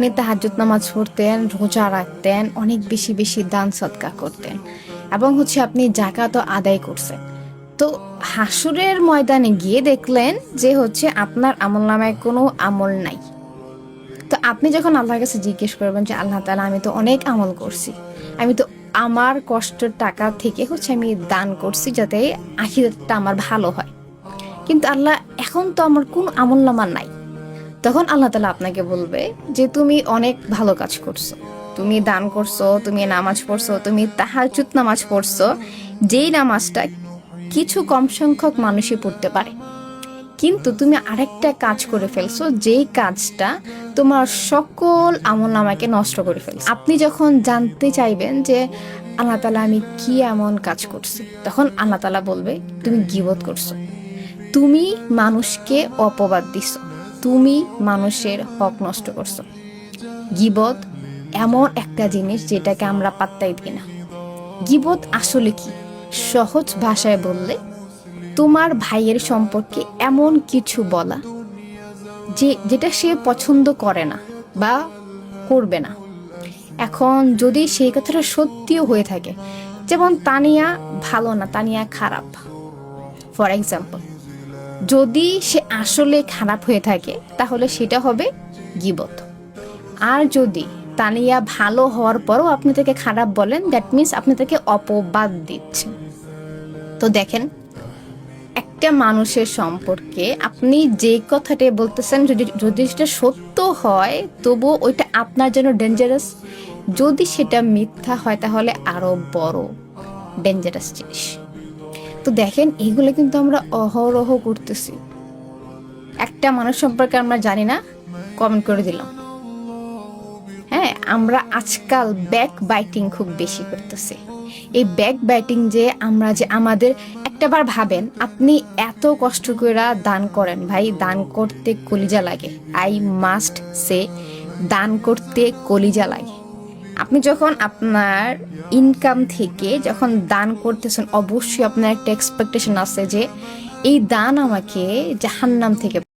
আপনি তাহাজ্জুদ নামাজ পড়তেন, রোজা রাখতেন, অনেক বেশি বেশি দান সদকা করতেন, এবং আপনি জাকাতও আদায় করছেন। তো হাসুরের ময়দানে গিয়ে দেখলেন যে আপনার আমলনামায় কোনো আমল নাই। তো আপনি যখন আল্লাহর কাছে জিজ্ঞেস করবেন যে আল্লাহ তাআলা, আমি তো অনেক আমল করছি, আমি তো আমার কষ্টের টাকা থেকে আমি দান করছি যাতে আখিরাতটা আমার ভালো হয়, কিন্তু আল্লাহ এখন তো আমার কোন আমলনামা নাই। তখন আল্লাহ তাআলা আপনাকে বলবে যে তুমি অনেক ভালো কাজ করছো, তুমি দান করছো, তুমি নামাজ পড়ছো, তুমি তাহাজ্জুদ নামাজ পড়ছো, যেই নামাজটা কিছু কম সংখ্যক মানুষই পড়তে পারে, কিন্তু তুমি আরেকটা কাজ করে ফেলছো যেই কাজটা তোমার সকল আমলনামাকে নষ্ট করে ফেলছে। আপনি যখন জানতে চাইবেন যে আল্লাহ তাআলা আমি কি এমন কাজ করছি, তখন আল্লাহ তাআলা বলবে তুমি গীবত করছো, তুমি মানুষকে অপবাদ দিছো, তুমি মানুষের হক নষ্ট করছো। গীবত এমন একটা জিনিস যেটাকে আমরা পাত্তাই দিই না। গীবত আসলে কি? সহজ ভাষায় বললে, তোমার ভাইয়ের সম্পর্কে এমন কিছু বলা যেটা সে পছন্দ করে না বা করবে না। এখন যদি সেই কথাটা সত্যিও হয়ে থাকে, যেমন তানিয়া ভালো না, তানিয়া খারাপ, ফর এক্সাম্পল, যদি সে আসলে খারাপ হয়ে থাকে তাহলে সেটা হবে গীবত। আর যদি তানিয়া ভালো হওয়ার পরও আপনি তাকে খারাপ বলেন, দ্যাট মিনস আপনি তাকে অপবাদ দিচ্ছেন। তো দেখেন, একটা মানুষের সম্পর্কে আপনি যে কথাটাই বলতেছেন, যদি যদি সেটা সত্য হয় তবুও ওইটা আপনার জন্য ডেঞ্জারাস। যদি সেটা মিথ্যা হয় তাহলে আরো বড় ডেঞ্জারাস জিনিস। তো দেখেন, এগুলো কিন্তু আমরা অহরহ করতেছি। একটা মানুষ সম্পর্কে আমরা জানি না, কমেন্ট করে দিলাম। হ্যাঁ, আমরা আজকাল ব্যাক বাইটিং খুব বেশি করতেছি। এই ব্যাক বাইটিং যে আমরা যে আমাদের, একটাবার ভাবেন, আপনি এত কষ্ট করে দান করেন, ভাই দান করতে কলিজা লাগে। আই মাস্ট সে, দান করতে কলিজা লাগে। আপনি যখন আপনার ইনকাম থেকে যখন দান করতেছেন, অবশ্যই আপনার একটা এক্সপেকটেশন আছে যে এই দান আমাকে জাহান্নাম থেকে